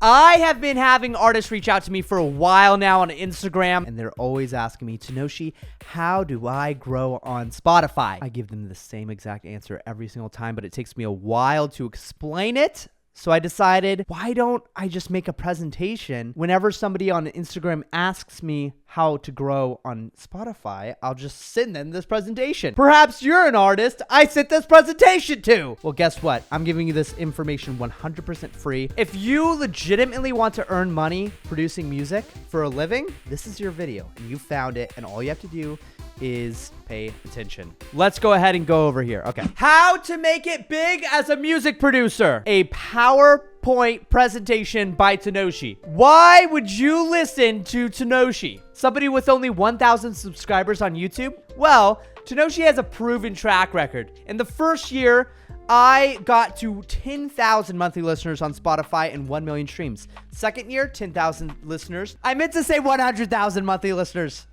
I have been having artists reach out to me for a while now on Instagram, and they're always asking me, Tanoshi, how do I grow on Spotify? I give them the same exact answer every single time, but it takes me a while to explain it. So I decided, why don't I just make a presentation? Whenever somebody on Instagram asks me how to grow on Spotify, I'll just send them this presentation. Perhaps you're an artist I sent this presentation to. Well, guess what? I'm giving you this information 100% free. If you legitimately want to earn money producing music for a living, this is your video. And you found it, and all you have to do is pay attention. Let's go ahead and go over here. Okay. How to make it big as a music producer. A PowerPoint presentation by Tanoshi. Why would you listen to Tanoshi? Somebody with only 1,000 subscribers on YouTube? Well, Tanoshi has a proven track record. In the first year, I got to 10,000 monthly listeners on Spotify and 1 million streams. Second year, 10,000 listeners. I meant to say 100,000 monthly listeners.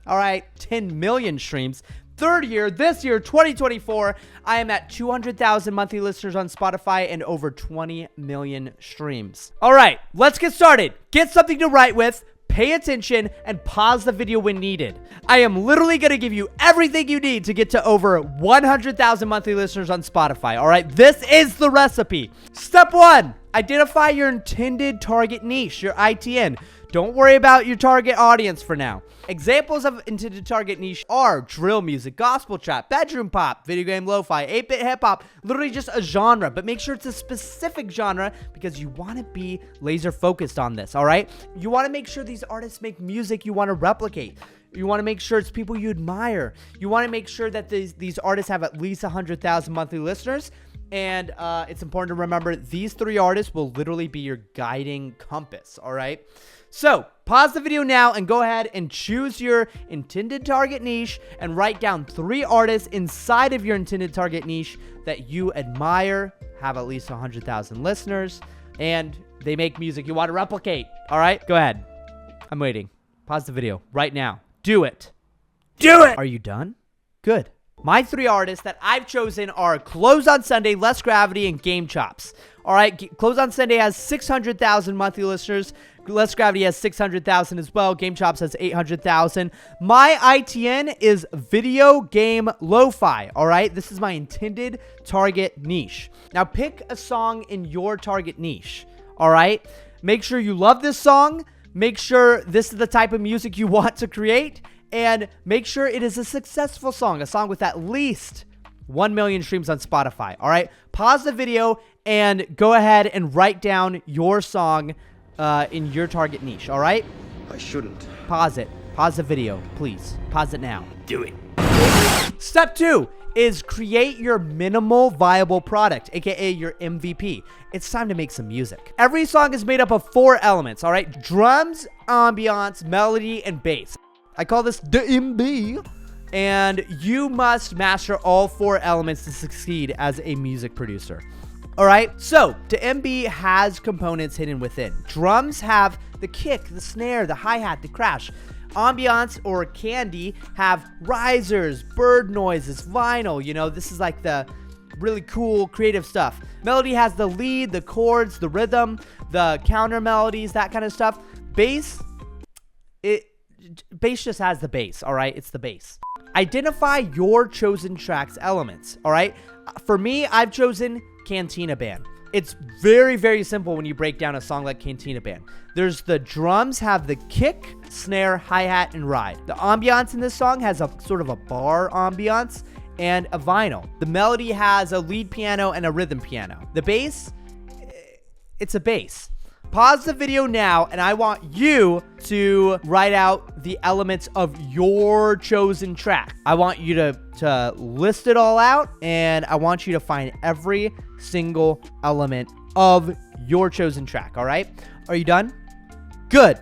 All right, 10 million streams. Third year, this year, 2024, I am at 200,000 monthly listeners on Spotify and over 20 million streams. All right, let's get started. Get something to write with, pay attention, and pause the video when needed. I am literally going to give you everything you need to get to over 100,000 monthly listeners on Spotify. All right, this is the recipe. Step 1, identify your intended target niche, your ITN. Don't worry about your target audience for now. Examples of intended target niche are drill music, gospel trap, bedroom pop, video game lo-fi, 8-bit hip-hop, literally just a genre, but make sure it's a specific genre because you want to be laser focused on this, all right? You want to make sure these artists make music you want to replicate. You want to make sure it's people you admire. You want to make sure that these artists have at least 100,000 monthly listeners. And it's important to remember these 3 artists will literally be your guiding compass, all right? So pause the video now and go ahead and choose your intended target niche and write down 3 artists inside of your intended target niche that you admire, have at least 100,000 listeners, and they make music you want to replicate, all right? Go ahead. I'm waiting. Pause the video right now. Do it. Do it! Are you done? Good. My 3 artists that I've chosen are Close on Sunday, Less Gravity, and Game Chops. All right, Close on Sunday has 600,000 monthly listeners. Less Gravity has 600,000 as well. Game Chops has 800,000. My ITN is video game lo-fi. All right, this is my intended target niche. Now pick a song in your target niche. All right, make sure you love this song. Make sure this is the type of music you want to create. And make sure it is a successful song, a song with at least 1 million streams on Spotify, all right? Pause the video and go ahead and write down your song in your target niche, all right? I shouldn't. Pause it. Pause the video, please. Pause it now. Do it. Step 2 is create your minimal viable product, aka your MVP. It's time to make some music. Every song is made up of 4 elements, all right? Drums, ambiance, melody, and bass. I call this the MB, and you must master all 4 elements to succeed as a music producer. All right, so the MB has components hidden within. Drums have the kick, the snare, the hi-hat, the crash. Ambiance or candy have risers, bird noises, vinyl. You know, this is like the really cool creative stuff. Melody has the lead, the chords, the rhythm, the counter melodies, that kind of stuff. Bass just has the bass, all right? It's the bass. Identify your chosen track's elements, all right? For me, I've chosen Cantina Band. It's very, very simple when you break down a song like Cantina Band. There's the drums have the kick, snare, hi-hat, and ride. The ambiance in this song has a sort of a bar ambiance and a vinyl. The melody has a lead piano and a rhythm piano. The bass, it's a bass. Pause the video now, and I want you to write out the elements of your chosen track. I want you to list it all out, and I want you to find every single element of your chosen track, all right? Are you done? Good.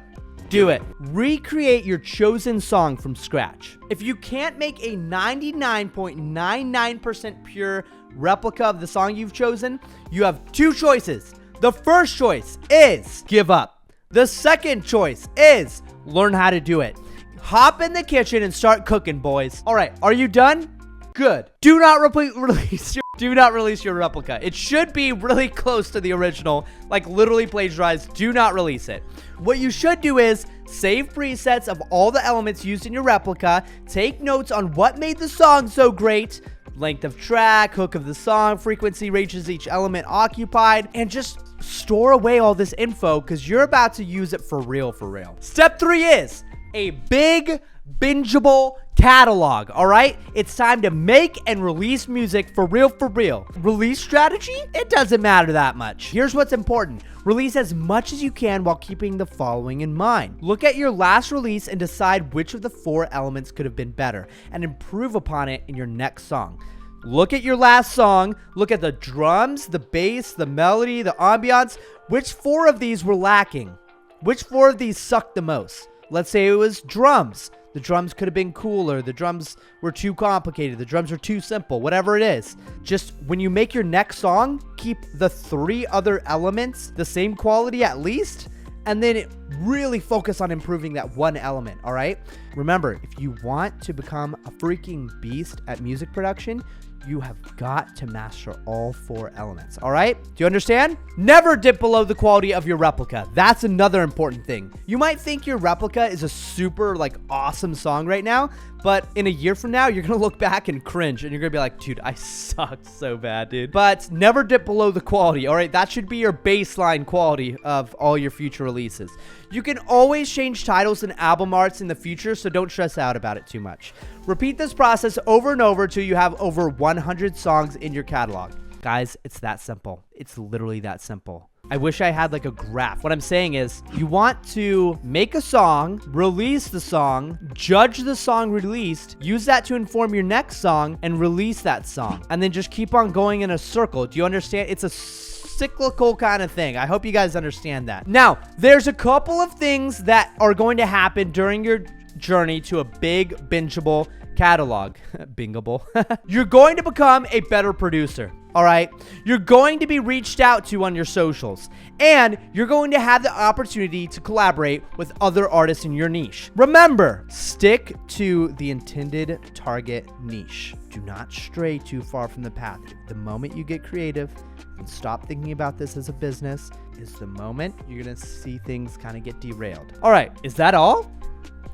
Do it. Recreate your chosen song from scratch. If you can't make a 99.99% pure replica of the song you've chosen, you have 2 choices. The first choice is give up. The second choice is learn how to do it. Hop in the kitchen and start cooking, boys. All right, are you done? Good. Do not release your Do not release your replica. It should be really close to the original, like literally plagiarized. Do not release it. What you should do is save presets of all the elements used in your replica, take notes on what made the song so great, length of track, hook of the song, frequency ranges each element occupied, and just store away all this info because you're about to use it for real, for real. Step 3 is a big bingeable catalog. All right, it's time to make and release music for real, for real. Release strategy? It doesn't matter that much. Here's what's important. Release as much as you can while keeping the following in mind. Look at your last release and decide which of the 4 elements could have been better and improve upon it in your next song. Look at your last song, look at the drums, the bass, the melody, the ambiance. Which 4 of these were lacking? Which 4 of these sucked the most? Let's say it was drums. The drums could have been cooler. The drums were too complicated. The drums are too simple. Whatever it is. Just when you make your next song, keep the 3 other elements the same quality at least, and then really focus on improving that one element, all right? Remember, if you want to become a freaking beast at music production, you have got to master all 4 elements, all right? Do you understand? Never dip below the quality of your replica. That's another important thing. You might think your replica is a super, awesome song right now, but in a year from now, you're gonna look back and cringe, and you're gonna be like, dude, I sucked so bad, dude. But never dip below the quality, all right? That should be your baseline quality of all your future releases. You can always change titles and album arts in the future, so don't stress out about it too much. Repeat this process over and over till you have over 100 songs in your catalog. Guys, it's that simple. It's literally that simple. I wish I had a graph. What I'm saying is you want to make a song, release the song, judge the song released, use that to inform your next song, and release that song. And then just keep on going in a circle. Do you understand? It's a cyclical kind of thing. I hope you guys understand that. Now, there's a couple of things that are going to happen during your journey to a big bingeable catalog. Bingeable. You're going to become a better producer. All right. You're going to be reached out to on your socials, and you're going to have the opportunity to collaborate with other artists in your niche. Remember, stick to the intended target niche. Do not stray too far from the path. The moment you get creative and stop thinking about this as a business is the moment you're going to see things kind of get derailed. All right. Is that all?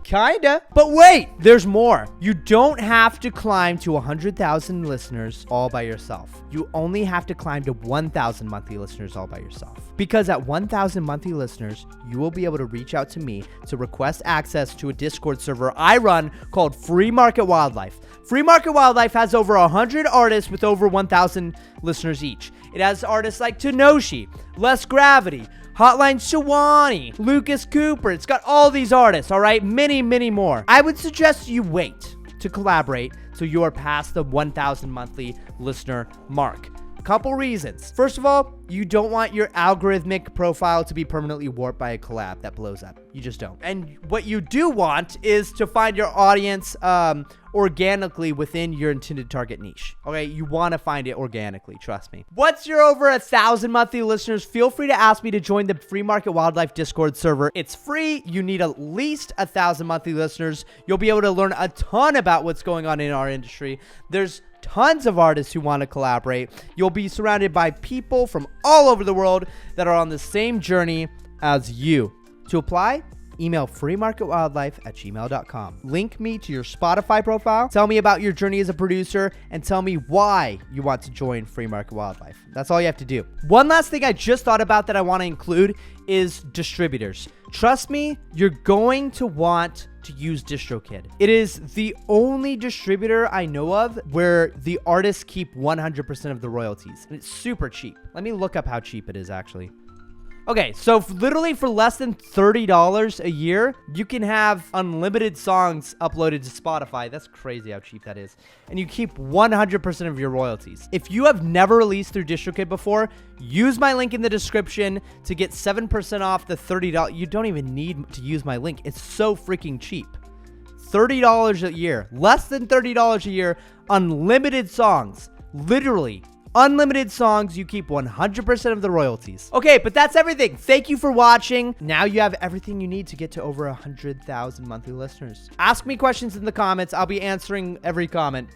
Kinda. But wait, there's more. You don't have to climb to 100,000 listeners all by yourself. You only have to climb to 1,000 monthly listeners all by yourself. Because at 1,000 monthly listeners, you will be able to reach out to me to request access to a Discord server I run called Free Market Wildlife. Free Market Wildlife has over 100 artists with over 1,000 listeners each. It has artists like Tanoshi, Less Gravity, Hotline Shawani, Lucas Cooper. It's got all these artists, all right? Many, many more. I would suggest you wait to collaborate so you are past the 1,000 monthly listener mark. Couple reasons. First of all, you don't want your algorithmic profile to be permanently warped by a collab that blows up. You just don't. And what you do want is to find your audience organically within your intended target niche. Okay, you want to find it organically, trust me. Once you're over 1,000 monthly listeners, feel free to ask me to join the Free Market Wildlife Discord server. It's free. You need at least 1,000 monthly listeners. You'll be able to learn a ton about what's going on in our industry. There's tons of artists who want to collaborate. You'll be surrounded by people from all over the world that are on the same journey as you. To apply, email freemarketwildlife@gmail.com. Link me to your Spotify profile. Tell me about your journey as a producer and tell me why you want to join Free Market Wildlife. That's all you have to do. One last thing I just thought about that I want to include is distributors. Trust me, you're going to want to use Distrokid. It is the only distributor I know of where the artists keep 100% of the royalties. And it's super cheap. Let me look up how cheap it is actually. Okay, so literally for less than $30 a year, you can have unlimited songs uploaded to Spotify. That's crazy how cheap that is. And you keep 100% of your royalties. If you have never released through Distrokid before, use my link in the description to get 7% off the $30. You don't even need to use my link. It's so freaking cheap. $30 a year, less than $30 a year, unlimited songs, literally. Unlimited songs, you keep 100% of the royalties. Okay, but that's everything. Thank you for watching. Now you have everything you need to get to over 100,000 monthly listeners. Ask me questions in the comments. I'll be answering every comment.